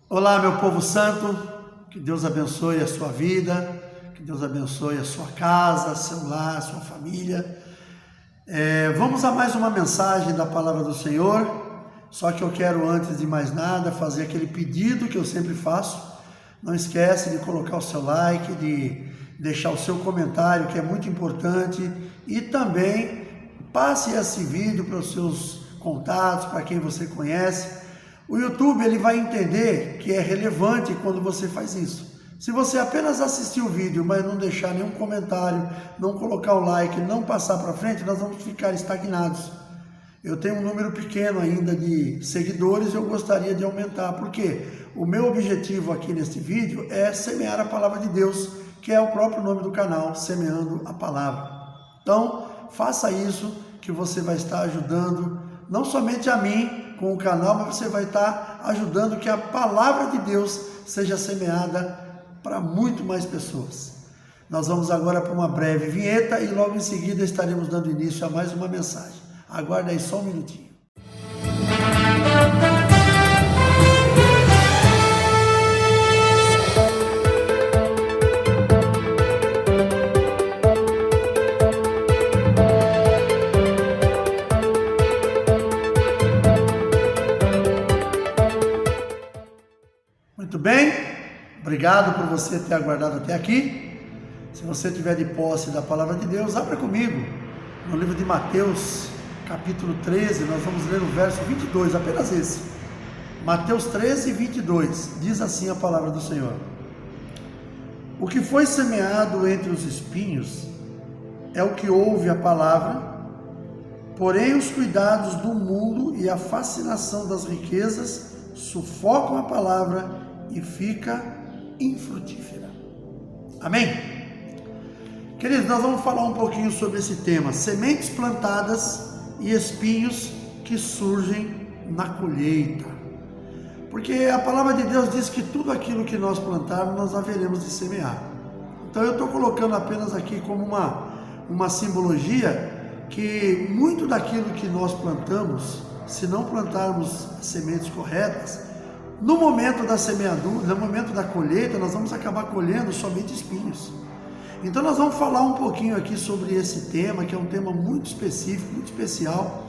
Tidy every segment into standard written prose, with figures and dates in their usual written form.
Olá, meu povo santo, que Deus abençoe a sua vida, que Deus abençoe a sua casa, seu lar, sua família. Vamos a mais uma mensagem da palavra do Senhor, só que eu quero, antes de mais nada, fazer aquele pedido que eu sempre faço. Não esquece de colocar o seu like, de deixar o seu comentário, que é muito importante, e também passe esse vídeo para os seus contatos, para quem você conhece. O YouTube ele vai entender que é relevante quando você faz isso. Se você apenas assistir o vídeo, mas não deixar nenhum comentário, não colocar o like, não passar para frente, nós vamos ficar estagnados. Eu tenho um número pequeno ainda de seguidores e eu gostaria de aumentar, porque o meu objetivo aqui neste vídeo é semear a palavra de Deus, que é o próprio nome do canal, Semeando a Palavra. Então, faça isso que você vai estar ajudando, não somente a mim, com o canal, mas você vai estar ajudando que a palavra de Deus seja semeada para muito mais pessoas. Nós vamos agora para uma breve vinheta e logo em seguida estaremos dando início a mais uma mensagem. Aguarde aí só um minutinho. Muito bem, obrigado por você ter aguardado até aqui. Se você tiver de posse da palavra de Deus, abra comigo no livro de Mateus, capítulo 13, nós vamos ler o verso 22, apenas esse. Mateus 13, 22, diz assim a palavra do Senhor: O que foi semeado entre os espinhos é o que ouve a palavra, porém os cuidados do mundo e a fascinação das riquezas sufocam a palavra e fica infrutífera. Amém? Queridos, nós vamos falar um pouquinho sobre esse tema: sementes plantadas e espinhos que surgem na colheita. Porque a palavra de Deus diz que tudo aquilo que nós plantarmos, nós haveremos de semear. Então eu estou colocando apenas aqui como uma simbologia que muito daquilo que nós plantamos, se não plantarmos sementes corretas, no momento da semeadura, no momento da colheita, nós vamos acabar colhendo somente espinhos. Então nós vamos falar um pouquinho aqui sobre esse tema, que é um tema muito específico, muito especial.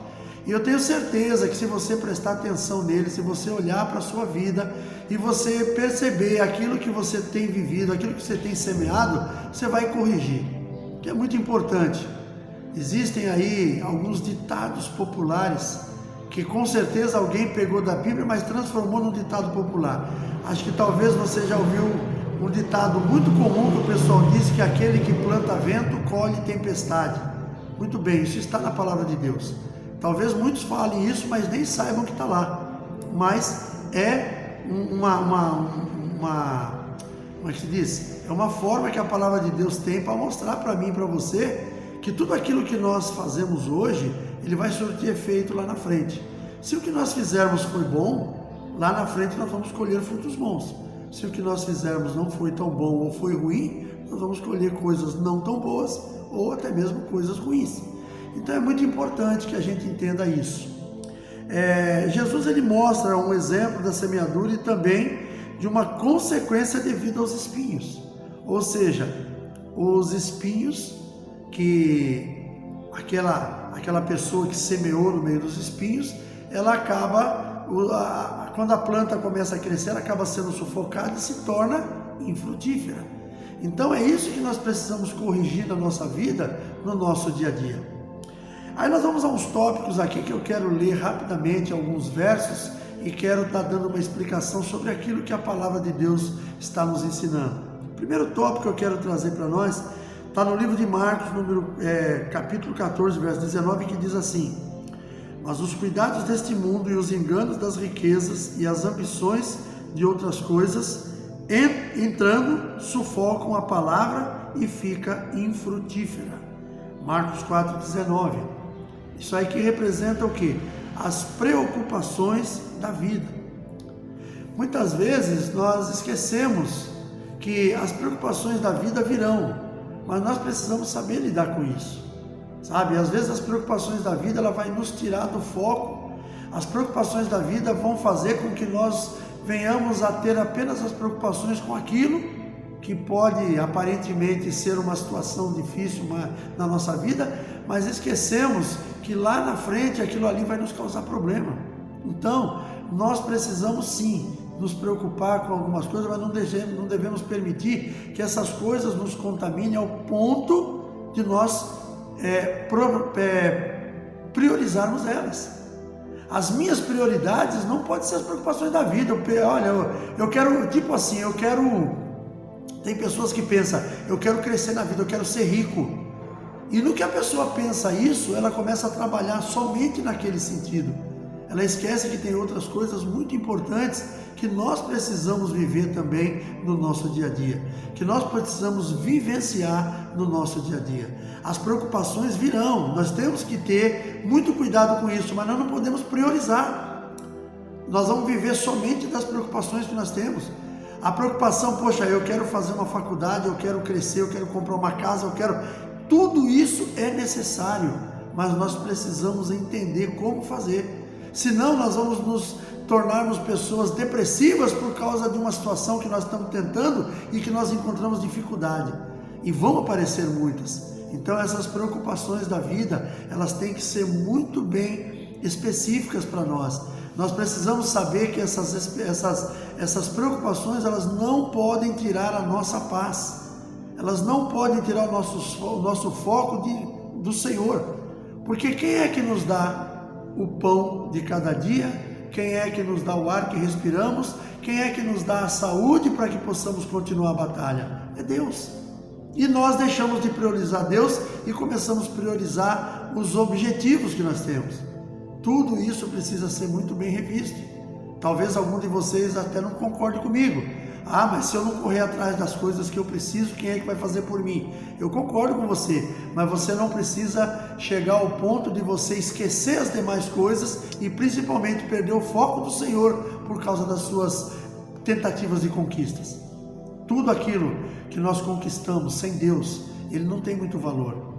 E eu tenho certeza que se você prestar atenção nele, se você olhar para a sua vida e você perceber aquilo que você tem vivido, aquilo que você tem semeado, você vai corrigir, que é muito importante. Existem aí alguns ditados populares que com certeza alguém pegou da Bíblia, mas transformou num ditado popular. Acho que talvez você já ouviu um ditado muito comum que o pessoal diz, que aquele que planta vento, colhe tempestade. Muito bem, isso está na palavra de Deus. Talvez muitos falem isso, mas nem saibam que está lá. Mas é como é que se diz? É uma forma que a palavra de Deus tem para mostrar para mim e para você que tudo aquilo que nós fazemos hoje, ele vai surtir efeito lá na frente. Se o que nós fizermos foi bom, lá na frente nós vamos colher frutos bons. Se o que nós fizermos não foi tão bom ou foi ruim, nós vamos colher coisas não tão boas ou até mesmo coisas ruins. Então é muito importante que a gente entenda isso. Jesus ele mostra um exemplo da semeadura e também de uma consequência devido aos espinhos. Ou seja, os espinhos que aquela pessoa que semeou no meio dos espinhos, ela acaba, quando a planta começa a crescer, ela acaba sendo sufocada e se torna infrutífera. Então é isso que nós precisamos corrigir na nossa vida, no nosso dia a dia. Aí nós vamos a uns tópicos aqui que eu quero ler rapidamente, alguns versos, e quero estar dando uma explicação sobre aquilo que a palavra de Deus está nos ensinando. O primeiro tópico que eu quero trazer para nós está no livro de Marcos, capítulo 14, verso 19, que diz assim: Mas os cuidados deste mundo e os enganos das riquezas e as ambições de outras coisas, entrando, sufocam a palavra e fica infrutífera. Marcos 4, 19. Isso aí que representa o quê? As preocupações da vida. Muitas vezes nós esquecemos que as preocupações da vida virão, mas nós precisamos saber lidar com isso, sabe? Às vezes as preocupações da vida ela vai nos tirar do foco. As preocupações da vida vão fazer com que nós venhamos a ter apenas as preocupações com aquilo que pode aparentemente ser uma situação difícil na nossa vida, mas esquecemos que lá na frente aquilo ali vai nos causar problema. Então, nós precisamos sim nos preocupar com algumas coisas, mas não devemos permitir que essas coisas nos contaminem ao ponto de nós priorizarmos elas. As minhas prioridades não podem ser as preocupações da vida. Eu quero, tipo assim, tem pessoas que pensam, eu quero crescer na vida, eu quero ser rico. E no que a pessoa pensa isso, ela começa a trabalhar somente naquele sentido. Ela esquece que tem outras coisas muito importantes que nós precisamos viver também no nosso dia a dia, que nós precisamos vivenciar no nosso dia a dia. As preocupações virão, nós temos que ter muito cuidado com isso, mas nós não podemos priorizar. Nós vamos viver somente das preocupações que nós temos. A preocupação, poxa, eu quero fazer uma faculdade, eu quero crescer, eu quero comprar uma casa, tudo isso é necessário, mas nós precisamos entender como fazer. Senão nós vamos nos tornarmos pessoas depressivas por causa de uma situação que nós estamos tentando e que nós encontramos dificuldade. E vão aparecer muitas. Então essas preocupações da vida, elas têm que ser muito bem específicas para nós. Nós precisamos saber que essas preocupações, elas não podem tirar a nossa paz. Elas não podem tirar o nosso foco do Senhor. Porque quem é que nos dá o pão de cada dia? Quem é que nos dá o ar que respiramos? Quem é que nos dá a saúde para que possamos continuar a batalha? É Deus. E nós deixamos de priorizar Deus e começamos a priorizar os objetivos que nós temos. Tudo isso precisa ser muito bem revisto. Talvez algum de vocês até não concorde comigo. Ah, mas se eu não correr atrás das coisas que eu preciso, quem é que vai fazer por mim? Eu concordo com você, mas você não precisa chegar ao ponto de você esquecer as demais coisas e principalmente perder o foco do Senhor por causa das suas tentativas de conquistas. Tudo aquilo que nós conquistamos sem Deus, ele não tem muito valor.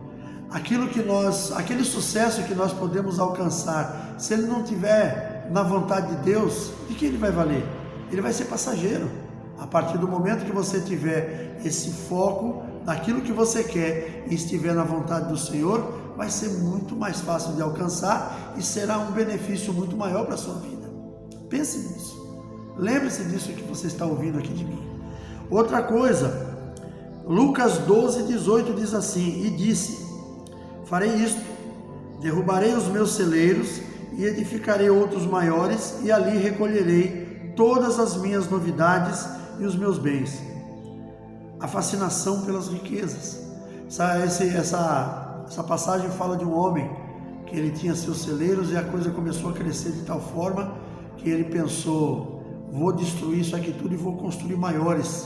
Aquele sucesso que nós podemos alcançar, se ele não tiver na vontade de Deus, de que ele vai valer? Ele vai ser passageiro. A partir do momento que você tiver esse foco naquilo que você quer e estiver na vontade do Senhor, vai ser muito mais fácil de alcançar e será um benefício muito maior para a sua vida. Pense nisso. Lembre-se disso que você está ouvindo aqui de mim. Outra coisa, Lucas 12:18 diz assim: E disse, farei isto, derrubarei os meus celeiros e edificarei outros maiores, e ali recolherei todas as minhas novidades e os meus bens. A fascinação pelas riquezas. Essa passagem fala de um homem que ele tinha seus celeiros e a coisa começou a crescer de tal forma que ele pensou, vou destruir isso aqui tudo e vou construir maiores.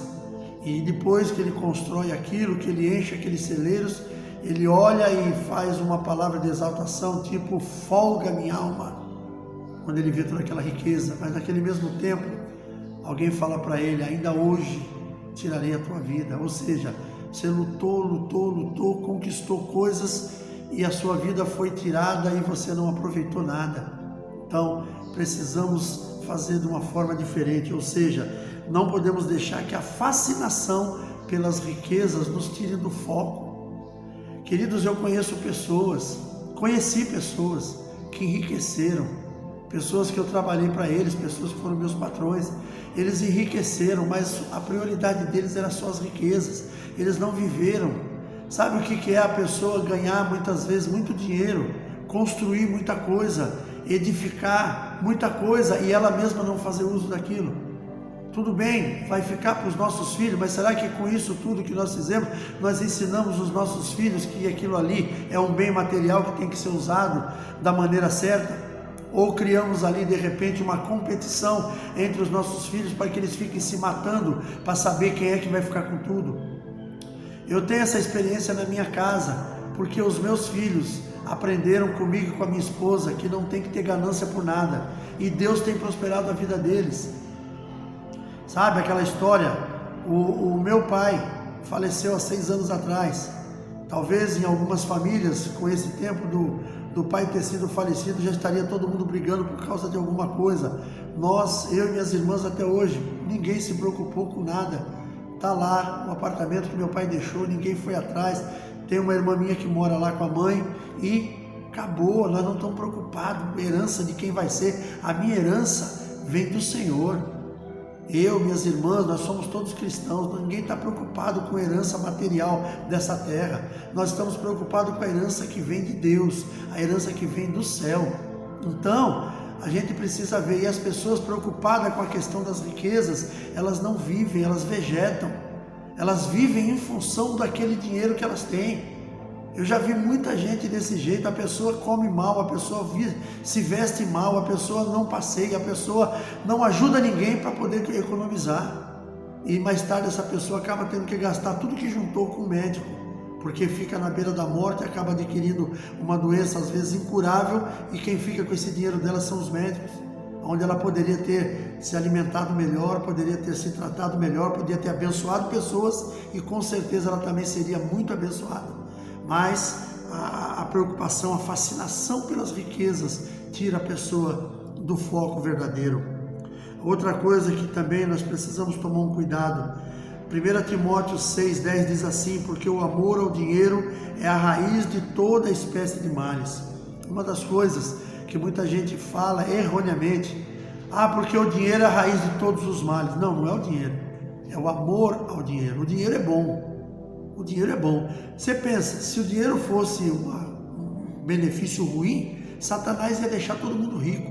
E depois que ele constrói aquilo, que ele enche aqueles celeiros, ele olha e faz uma palavra de exaltação, tipo, folga minha alma, quando ele vê toda aquela riqueza. Mas naquele mesmo tempo, alguém fala para ele, ainda hoje tirarei a tua vida. Ou seja, você lutou, conquistou coisas e a sua vida foi tirada e você não aproveitou nada. Então, precisamos fazer de uma forma diferente, ou seja, não podemos deixar que a fascinação pelas riquezas nos tire do foco. Queridos, eu conheci pessoas que enriqueceram, pessoas que eu trabalhei para eles, pessoas que foram meus patrões. Eles enriqueceram, mas a prioridade deles era só as riquezas. Eles não viveram. Sabe o que é a pessoa ganhar muitas vezes muito dinheiro, construir muita coisa, edificar muita coisa e ela mesma não fazer uso daquilo? Tudo bem, vai ficar para os nossos filhos, mas será que com isso tudo que nós fizemos, nós ensinamos os nossos filhos que aquilo ali é um bem material que tem que ser usado da maneira certa? Ou criamos ali de repente uma competição entre os nossos filhos para que eles fiquem se matando para saber quem é que vai ficar com tudo? Eu tenho essa experiência na minha casa, porque os meus filhos aprenderam comigo e com a minha esposa que não tem que ter ganância por nada, e Deus tem prosperado a vida deles. Sabe aquela história? O meu pai faleceu há 6 anos atrás. Talvez em algumas famílias, com esse tempo do pai ter sido falecido, já estaria todo mundo brigando por causa de alguma coisa. Eu e minhas irmãs até hoje, ninguém se preocupou com nada. Tá lá o apartamento que meu pai deixou, ninguém foi atrás. Tem uma irmã minha que mora lá com a mãe e acabou, nós não estamos preocupados com a herança de quem vai ser. A minha herança vem do Senhor. Eu, minhas irmãs, nós somos todos cristãos, ninguém está preocupado com a herança material dessa terra. Nós estamos preocupados com a herança que vem de Deus, a herança que vem do céu. Então, a gente precisa ver, e as pessoas preocupadas com a questão das riquezas, elas não vivem, elas vegetam. Elas vivem em função daquele dinheiro que elas têm. Eu já vi muita gente desse jeito, a pessoa come mal, a pessoa se veste mal, a pessoa não passeia, a pessoa não ajuda ninguém para poder economizar. E mais tarde essa pessoa acaba tendo que gastar tudo que juntou com o médico, porque fica na beira da morte e acaba adquirindo uma doença às vezes incurável, e quem fica com esse dinheiro dela são os médicos, onde ela poderia ter se alimentado melhor, poderia ter se tratado melhor, poderia ter abençoado pessoas, e com certeza ela também seria muito abençoada. Mas a preocupação, a fascinação pelas riquezas tira a pessoa do foco verdadeiro. Outra coisa que também nós precisamos tomar um cuidado. 1 Timóteo 6,10 diz assim: porque o amor ao dinheiro é a raiz de toda espécie de males. Uma das coisas que muita gente fala erroneamente: porque o dinheiro é a raiz de todos os males. Não, não é o dinheiro, é o amor ao dinheiro. O dinheiro é bom. O dinheiro é bom. Você pensa, se o dinheiro fosse um benefício ruim, Satanás ia deixar todo mundo rico.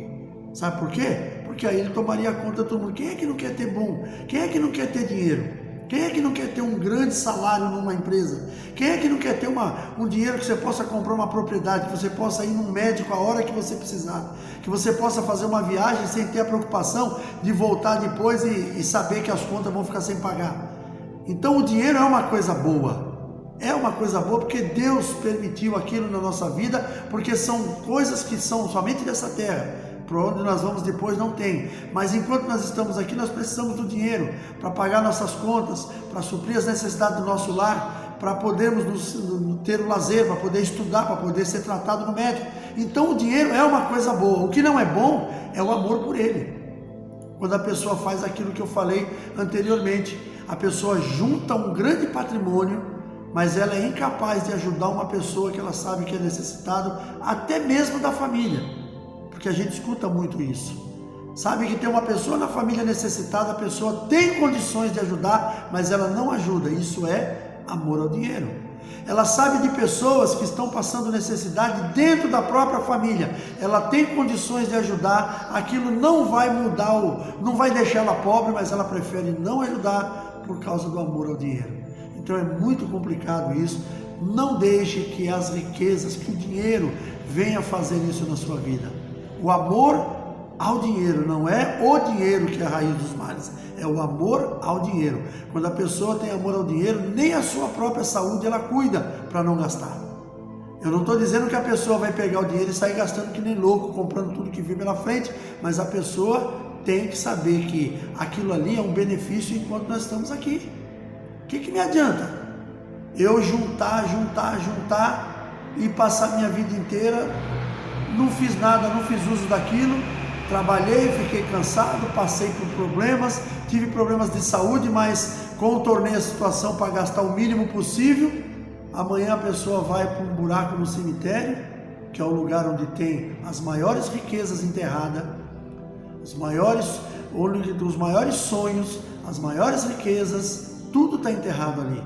Sabe por quê? Porque aí ele tomaria conta de todo mundo. Quem é que não quer ter bom? Quem é que não quer ter dinheiro? Quem é que não quer ter um grande salário numa empresa? Quem é que não quer ter um dinheiro que você possa comprar uma propriedade, que você possa ir num médico a hora que você precisar, que você possa fazer uma viagem sem ter a preocupação de voltar depois e saber que as contas vão ficar sem pagar? Então o dinheiro é uma coisa boa, porque Deus permitiu aquilo na nossa vida, porque são coisas que são somente dessa terra, para onde nós vamos depois não tem. Mas enquanto nós estamos aqui, nós precisamos do dinheiro para pagar nossas contas, para suprir as necessidades do nosso lar, para podermos ter o lazer, para poder estudar, para poder ser tratado no médico. Então o dinheiro é uma coisa boa. O que não é bom é o amor por ele. Quando a pessoa faz aquilo que eu falei anteriormente, a pessoa junta um grande patrimônio, mas ela é incapaz de ajudar uma pessoa que ela sabe que é necessitado, até mesmo da família, porque a gente escuta muito isso. Sabe que tem uma pessoa na família necessitada, a pessoa tem condições de ajudar, mas ela não ajuda. Isso é amor ao dinheiro. Ela sabe de pessoas que estão passando necessidade dentro da própria família. Ela tem condições de ajudar, aquilo não vai mudar, não vai deixar ela pobre, mas ela prefere não ajudar por causa do amor ao dinheiro. Então é muito complicado isso. Não deixe que as riquezas, que o dinheiro venha fazer isso na sua vida. O amor ao dinheiro, não é o dinheiro que é a raiz dos males, é o amor ao dinheiro. Quando a pessoa tem amor ao dinheiro, nem a sua própria saúde ela cuida para não gastar. Eu não estou dizendo que a pessoa vai pegar o dinheiro e sair gastando que nem louco, comprando tudo que vem pela frente, mas a pessoa tem que saber que aquilo ali é um benefício enquanto nós estamos aqui. O que me adianta eu juntar e passar minha vida inteira, não fiz nada, não fiz uso daquilo, trabalhei, fiquei cansado, passei por problemas, tive problemas de saúde, mas contornei a situação para gastar o mínimo possível. Amanhã a pessoa vai para um buraco no cemitério, que é o lugar onde tem as maiores riquezas enterradas, os maiores sonhos, as maiores riquezas, tudo está enterrado ali.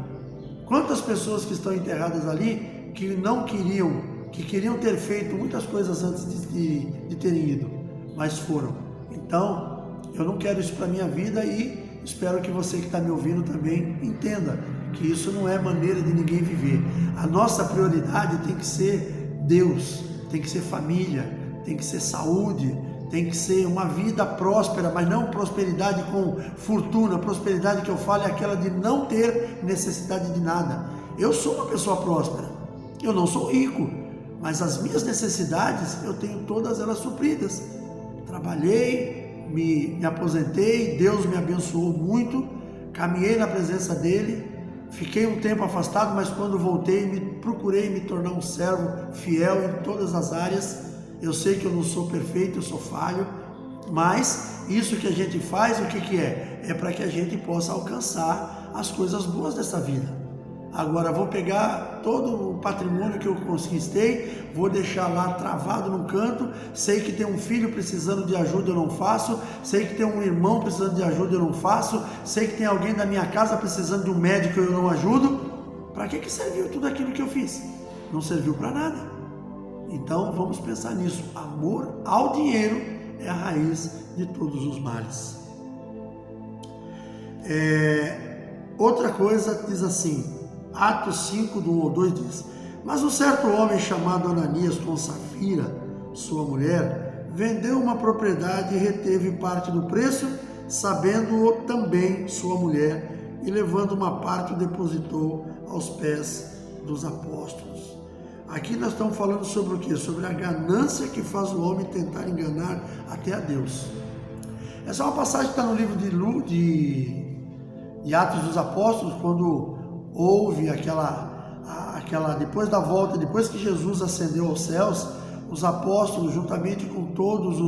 Quantas pessoas que estão enterradas ali que não queriam, que queriam ter feito muitas coisas antes de terem ido, mas foram. Então, eu não quero isso para a minha vida e espero que você que está me ouvindo também entenda que isso não é maneira de ninguém viver. A nossa prioridade tem que ser Deus, tem que ser família, tem que ser saúde, tem que ser uma vida próspera, mas não prosperidade com fortuna. Prosperidade que eu falo é aquela de não ter necessidade de nada. Eu sou uma pessoa próspera, eu não sou rico, mas as minhas necessidades eu tenho todas elas supridas. Trabalhei, me aposentei, Deus me abençoou muito, caminhei na presença dele, Fiquei um tempo afastado, mas quando voltei, procurei me tornar um servo fiel em todas as áreas. Eu sei que eu não sou perfeito, eu sou falho, mas isso que a gente faz, o que é? É para que a gente possa alcançar as coisas boas dessa vida. Agora vou pegar todo o patrimônio que eu conquistei, vou deixar lá travado num canto, sei que tem um filho precisando de ajuda, eu não faço, sei que tem um irmão precisando de ajuda, eu não faço, sei que tem alguém da minha casa precisando de um médico, eu não ajudo. Para que serviu tudo aquilo que eu fiz? Não serviu para nada. Então vamos pensar nisso. Amor ao dinheiro é a raiz de todos os males. Outra coisa diz assim, Atos 5, do 1 ao 2 diz: Mas um certo homem chamado Ananias, com Safira, sua mulher, vendeu uma propriedade e reteve parte do preço, sabendo-o também sua mulher, e levando uma parte o depositou aos pés dos apóstolos. Aqui nós estamos falando sobre o quê? Sobre a ganância que faz o homem tentar enganar até a Deus. Essa é uma passagem que está no livro de Atos dos Apóstolos, quando houve aquela depois da volta, depois que Jesus ascendeu aos céus, os apóstolos, juntamente com todos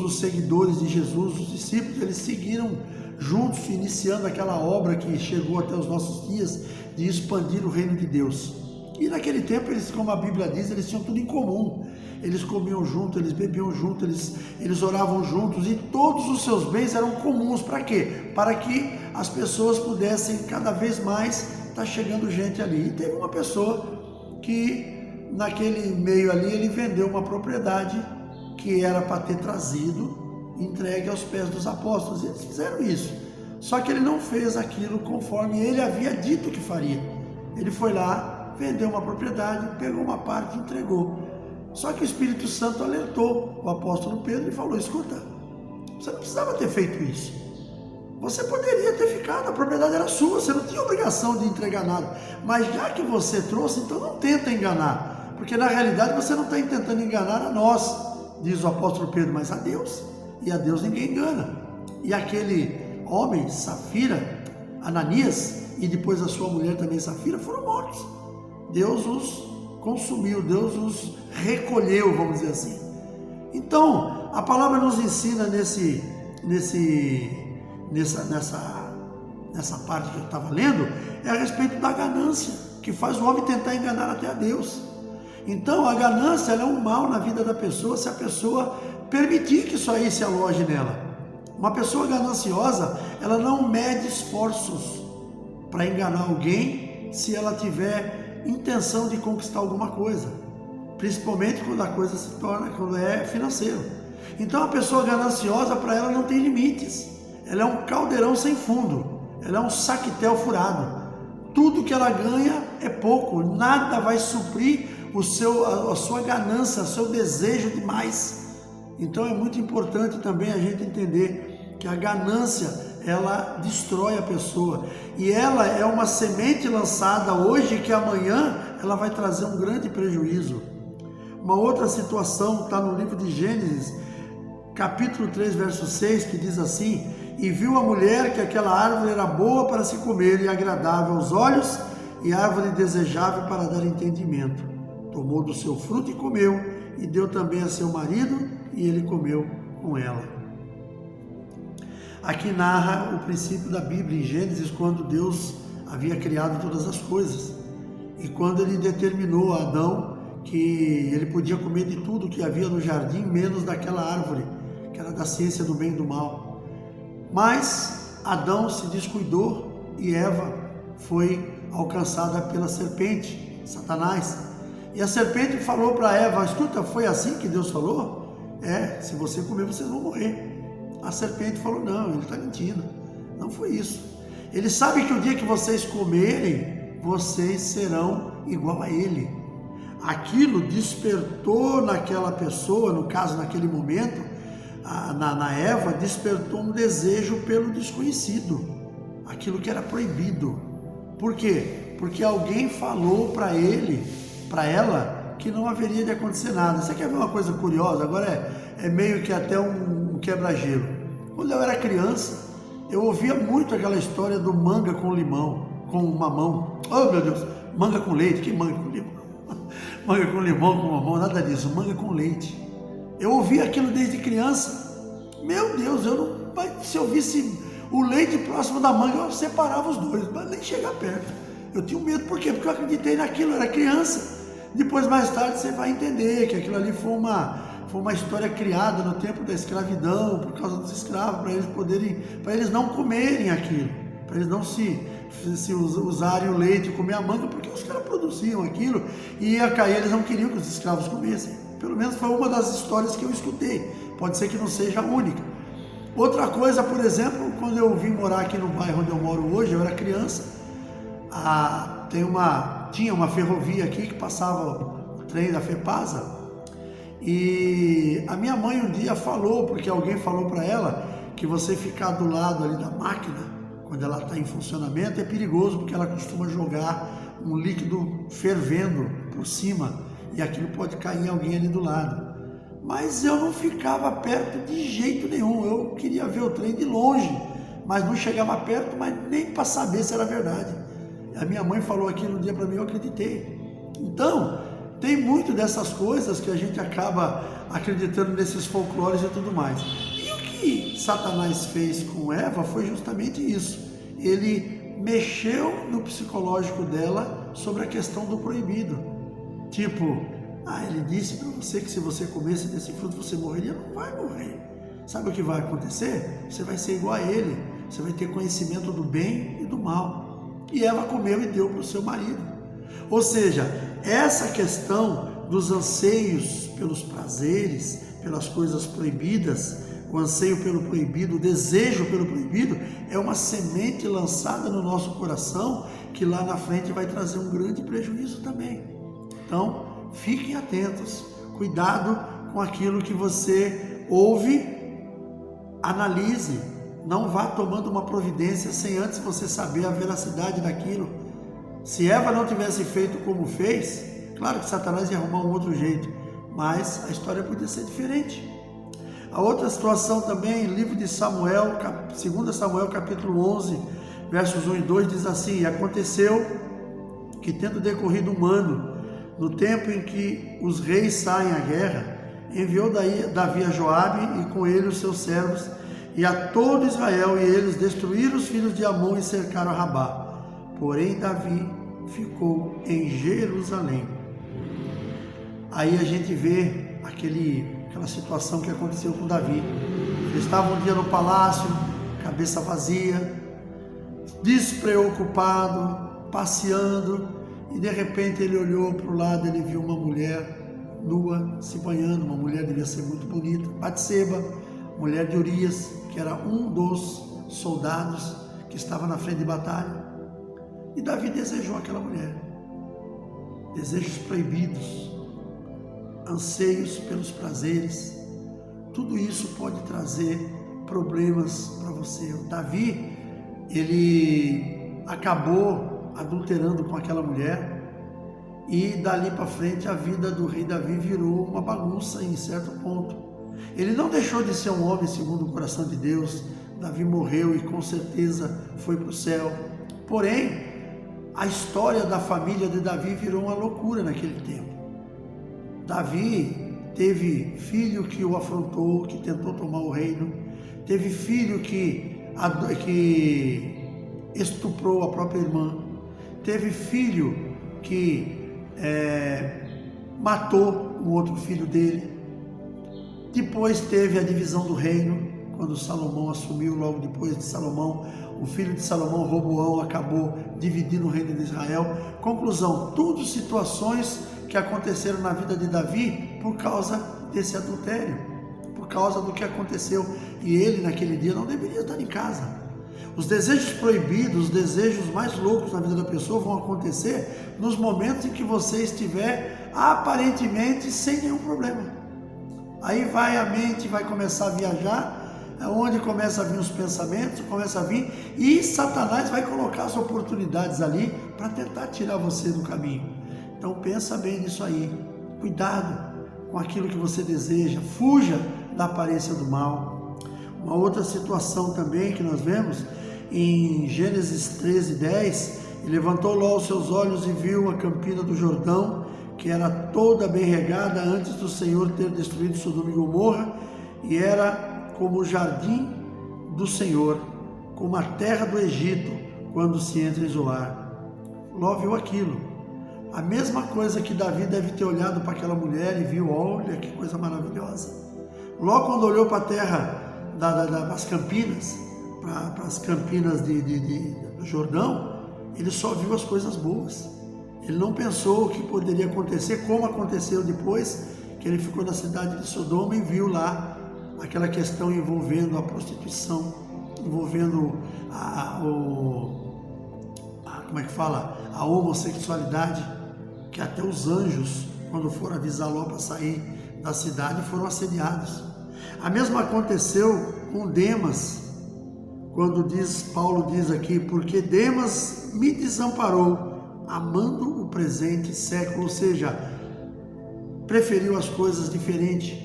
os seguidores de Jesus, os discípulos, eles seguiram juntos, iniciando aquela obra que chegou até os nossos dias, de expandir o reino de Deus. E naquele tempo, eles, como a Bíblia diz, eles tinham tudo em comum. Eles comiam junto, eles bebiam junto, eles oravam juntos, e todos os seus bens eram comuns. Para quê? Para que as pessoas pudessem cada vez mais estar chegando gente ali. E teve uma pessoa que naquele meio ali ele vendeu uma propriedade que era para ter trazido, entregue aos pés dos apóstolos. E eles fizeram isso. Só que ele não fez aquilo conforme ele havia dito que faria. Ele foi lá, vendeu uma propriedade, pegou uma parte e entregou. Só que o Espírito Santo alertou o apóstolo Pedro e falou: escuta, você não precisava ter feito isso. Você poderia ter ficado, a propriedade era sua, você não tinha obrigação de entregar nada. Mas já que você trouxe, então não tenta enganar. Porque na realidade você não está tentando enganar a nós, diz o apóstolo Pedro, mas a Deus. E a Deus ninguém engana. E aquele homem, Safira, Ananias, e depois a sua mulher também, Safira, foram mortos. Deus os consumiu, Deus os recolheu, vamos dizer assim. Então, a palavra nos ensina nessa parte que eu estava lendo, é a respeito da ganância, que faz o homem tentar enganar até a Deus. Então, a ganância ela é um mal na vida da pessoa, se a pessoa permitir que isso aí se aloje nela. Uma pessoa gananciosa, ela não mede esforços para enganar alguém se ela tiver intenção de conquistar alguma coisa, principalmente quando a coisa se torna, quando é financeiro. Então a pessoa gananciosa, para ela não tem limites, ela é um caldeirão sem fundo, ela é um saquetel furado. Tudo que ela ganha é pouco, nada vai suprir a sua ganância, o seu desejo de mais. Então é muito importante também a gente entender que a ganância ela destrói a pessoa, e ela é uma semente lançada hoje que amanhã ela vai trazer um grande prejuízo. Uma outra situação está no livro de Gênesis, capítulo 3, verso 6, que diz assim: E viu a mulher que aquela árvore era boa para se comer e agradável aos olhos, e árvore desejável para dar entendimento. Tomou do seu fruto e comeu, e deu também a seu marido, e ele comeu com ela. Aqui narra o princípio da Bíblia em Gênesis, quando Deus havia criado todas as coisas. E quando ele determinou a Adão que ele podia comer de tudo que havia no jardim, menos daquela árvore, que era da ciência do bem e do mal. Mas Adão se descuidou e Eva foi alcançada pela serpente, Satanás. E a serpente falou para Eva: escuta, foi assim que Deus falou? Se você comer, vocês vão morrer. A serpente falou: não, ele está mentindo, não foi isso. Ele sabe que o dia que vocês comerem, vocês serão igual a ele. Aquilo despertou naquela pessoa, no caso naquele momento, na Eva, despertou um desejo pelo desconhecido, aquilo que era proibido. Por quê? Porque alguém falou para ela, que não haveria de acontecer nada. Você quer ver uma coisa curiosa? Agora é meio que até um quebra-gelo. Quando eu era criança, eu ouvia muito aquela história do manga com limão. com mamão. Oh, meu Deus, manga com leite, que manga com limão? Manga com limão, com mamão, nada disso, manga com leite. Eu ouvi aquilo desde criança. Meu Deus, se eu visse o leite próximo da manga, eu separava os dois, mas nem chegar perto. Eu tinha medo, por quê? Porque eu acreditei naquilo, eu era criança. Depois, mais tarde, você vai entender que aquilo ali foi uma história criada no tempo da escravidão, por causa dos escravos, para eles não comerem aquilo, para eles não se usarem o leite e comer a manga, porque os caras produziam aquilo e ia cair, eles não queriam que os escravos comessem. Pelo menos foi uma das histórias que eu escutei, pode ser que não seja a única. Outra coisa, por exemplo, quando eu vim morar aqui no bairro onde eu moro hoje, eu era criança, tinha uma ferrovia aqui que passava o trem da FEPASA, e a minha mãe um dia falou, porque alguém falou para ela, que você ficar do lado ali da máquina, quando ela está em funcionamento, é perigoso, porque ela costuma jogar um líquido fervendo por cima, e aquilo pode cair em alguém ali do lado. Mas eu não ficava perto de jeito nenhum, eu queria ver o trem de longe, mas não chegava perto, mas nem para saber se era verdade. A minha mãe falou aquilo um dia para mim, eu acreditei. Então, tem muito dessas coisas que a gente acaba acreditando nesses folclores e tudo mais. E o que Satanás fez com Eva foi justamente isso. Ele mexeu no psicológico dela sobre a questão do proibido. Tipo, ele disse para você que se você comesse desse fruto você morreria. Não vai morrer. Sabe o que vai acontecer? Você vai ser igual a ele. Você vai ter conhecimento do bem e do mal. E Eva comeu e deu para o seu marido. Ou seja, essa questão dos anseios pelos prazeres, pelas coisas proibidas, o anseio pelo proibido, o desejo pelo proibido, é uma semente lançada no nosso coração que lá na frente vai trazer um grande prejuízo também. Então, fiquem atentos, cuidado com aquilo que você ouve, analise, não vá tomando uma providência sem antes você saber a veracidade daquilo. Se Eva não tivesse feito como fez, claro que Satanás ia arrumar um outro jeito, mas a história podia ser diferente. A outra situação também, livro de Samuel, 2 Samuel capítulo 11, versos 1 e 2, diz assim: E aconteceu que, tendo decorrido um ano, no tempo em que os reis saem à guerra, enviou Davi a Joabe e com ele os seus servos e a todo Israel, e eles destruíram os filhos de Amon e cercaram Rabá. Porém Davi ficou em Jerusalém. Aí a gente vê aquela situação que aconteceu com Davi. Ele estava um dia no palácio, cabeça vazia, despreocupado, passeando, e de repente ele olhou para o lado, ele viu uma mulher nua se banhando. Uma mulher devia ser muito bonita, Batseba, mulher de Urias, que era um dos soldados que estava na frente de batalha. E Davi desejou aquela mulher. Desejos proibidos, anseios pelos prazeres, tudo isso pode trazer problemas para você. O Davi, ele acabou adulterando com aquela mulher, e dali para frente a vida do rei Davi virou uma bagunça em certo ponto. Ele não deixou de ser um homem segundo o coração de Deus. Davi morreu e com certeza foi para o céu. Porém, a história da família de Davi virou uma loucura naquele tempo. Davi teve filho que o afrontou, que tentou tomar o reino. Teve filho que estuprou a própria irmã. Teve filho que matou o outro filho dele. Depois teve a divisão do reino, quando Salomão assumiu. Logo depois de Salomão, o filho de Salomão, Roboão, acabou dividindo o reino de Israel. Conclusão, tudo situações que aconteceram na vida de Davi por causa desse adultério, por causa do que aconteceu. E ele naquele dia não deveria estar em casa. Os desejos proibidos, os desejos mais loucos na vida da pessoa vão acontecer nos momentos em que você estiver aparentemente sem nenhum problema. Aí a mente vai começar a viajar, é onde começa a vir os pensamentos, começa a vir, e Satanás vai colocar as oportunidades ali para tentar tirar você do caminho. Então pensa bem nisso aí, cuidado com aquilo que você deseja, fuja da aparência do mal. Uma outra situação também que nós vemos em Gênesis 13:10, E levantou Ló os seus olhos e viu a campina do Jordão, que era toda bem regada antes do Senhor ter destruído Sodoma e Gomorra, e era como o jardim do Senhor, como a terra do Egito, quando se entra em Zoar. Ló viu aquilo. A mesma coisa que Davi deve ter olhado para aquela mulher e viu, olha que coisa maravilhosa. Ló, quando olhou para a terra das campinas, para as campinas do Jordão, ele só viu as coisas boas. Ele não pensou o que poderia acontecer, como aconteceu depois, que ele ficou na cidade de Sodoma e viu lá aquela questão envolvendo a prostituição, envolvendo a homossexualidade, que até os anjos, quando foram avisar Ló para sair da cidade, foram assediados. A mesma aconteceu com Demas, quando Paulo diz aqui, porque Demas me desamparou, amando o presente século, ou seja, preferiu as coisas diferentes,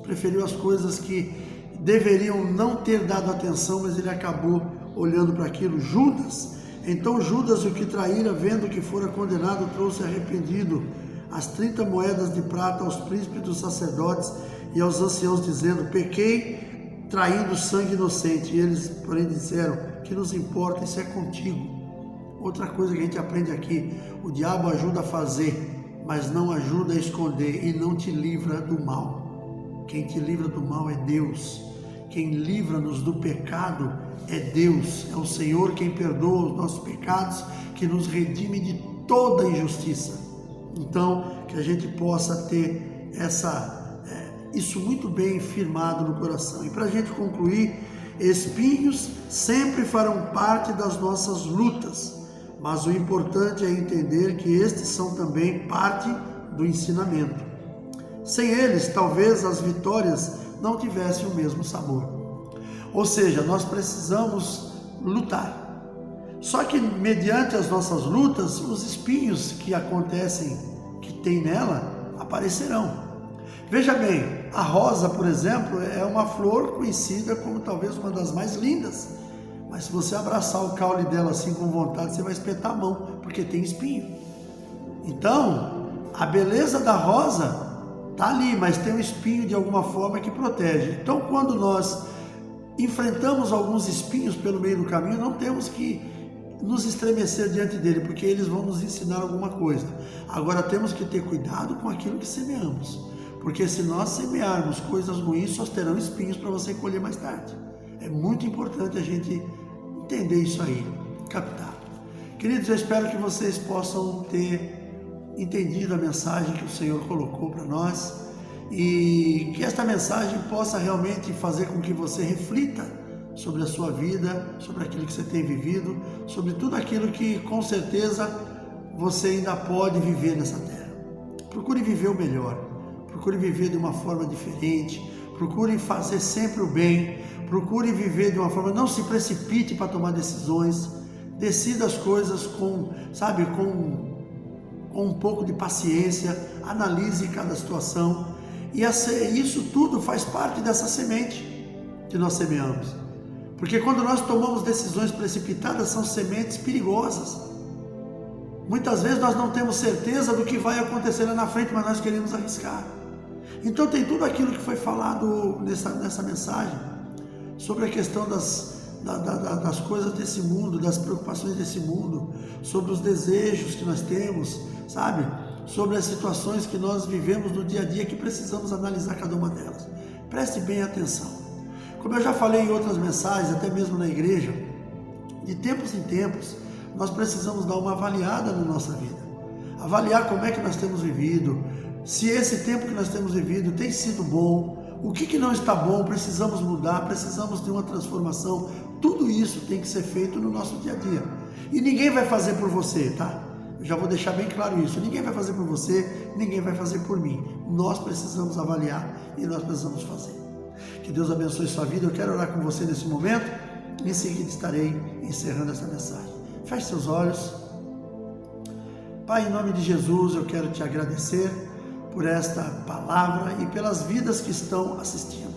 preferiu as coisas que deveriam não ter dado atenção, mas ele acabou olhando para aquilo. Judas, então Judas, o que traíra, vendo que fora condenado, trouxe arrependido as 30 moedas de prata aos príncipes dos sacerdotes e aos anciãos, dizendo, pequei traindo sangue inocente. E eles, porém, disseram, que nos importa, isso é contigo. Outra coisa que a gente aprende aqui, o diabo ajuda a fazer, mas não ajuda a esconder e não te livra do mal. Quem te livra do mal é Deus. Quem livra-nos do pecado é Deus, é o Senhor quem perdoa os nossos pecados, que nos redime de toda injustiça. Então, que a gente possa ter isso muito bem firmado no coração. E para a gente concluir, espinhos sempre farão parte das nossas lutas, mas o importante é entender que estes são também parte do ensinamento. Sem eles, talvez as vitórias não tivessem o mesmo sabor. Ou seja, nós precisamos lutar. Só que mediante as nossas lutas, os espinhos que acontecem, que tem nela, aparecerão. Veja bem, a rosa, por exemplo, é uma flor conhecida como talvez uma das mais lindas. Mas se você abraçar o caule dela assim com vontade, você vai espetar a mão, porque tem espinho. Então, a beleza da rosa está ali, mas tem um espinho de alguma forma que protege. Então, quando nós enfrentamos alguns espinhos pelo meio do caminho, não temos que nos estremecer diante dele, porque eles vão nos ensinar alguma coisa. Agora, temos que ter cuidado com aquilo que semeamos, porque se nós semearmos coisas ruins, só terão espinhos para você colher mais tarde. É muito importante a gente entender isso aí, captar. Queridos, eu espero que vocês possam ter entendido a mensagem que o Senhor colocou para nós e que esta mensagem possa realmente fazer com que você reflita sobre a sua vida, sobre aquilo que você tem vivido, sobre tudo aquilo que com certeza você ainda pode viver nessa terra. Procure viver o melhor, procure viver de uma forma diferente, procure fazer sempre o bem, procure viver de uma forma, não se precipite para tomar decisões, decida as coisas com um pouco de paciência, analise cada situação, e isso tudo faz parte dessa semente que nós semeamos. Porque quando nós tomamos decisões precipitadas, são sementes perigosas. Muitas vezes nós não temos certeza do que vai acontecer lá na frente, mas nós queremos arriscar. Então tem tudo aquilo que foi falado nessa mensagem, sobre a questão das coisas desse mundo, das preocupações desse mundo, sobre os desejos que nós temos, sabe? Sobre as situações que nós vivemos no dia a dia, que precisamos analisar cada uma delas. Preste bem atenção. Como eu já falei em outras mensagens, até mesmo na igreja, de tempos em tempos, nós precisamos dar uma avaliada na nossa vida. Avaliar como é que nós temos vivido, se esse tempo que nós temos vivido tem sido bom, o que não está bom, precisamos mudar, precisamos de uma transformação. Tudo isso tem que ser feito no nosso dia a dia. E ninguém vai fazer por você, tá? Eu já vou deixar bem claro isso. Ninguém vai fazer por você, ninguém vai fazer por mim. Nós precisamos avaliar e nós precisamos fazer. Que Deus abençoe sua vida. Eu quero orar com você nesse momento. Em seguida estarei encerrando essa mensagem. Feche seus olhos. Pai, em nome de Jesus, eu quero te agradecer por esta palavra e pelas vidas que estão assistindo.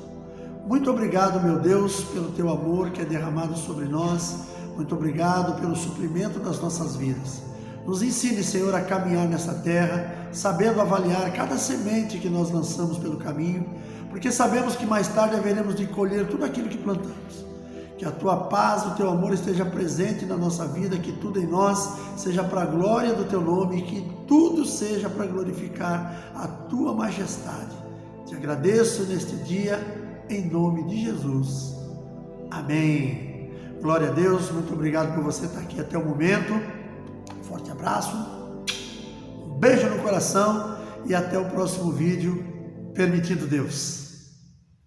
Muito obrigado, meu Deus, pelo teu amor que é derramado sobre nós. Muito obrigado pelo suprimento das nossas vidas. Nos ensine, Senhor, a caminhar nessa terra, sabendo avaliar cada semente que nós lançamos pelo caminho, porque sabemos que mais tarde haveremos de colher tudo aquilo que plantamos. Que a tua paz, o teu amor esteja presente na nossa vida, que tudo em nós seja para a glória do teu nome, que tudo seja para glorificar a tua majestade. Te agradeço neste dia, em nome de Jesus. Amém. Glória a Deus, muito obrigado por você estar aqui até o momento. Um forte abraço, um beijo no coração e até o próximo vídeo, permitindo Deus.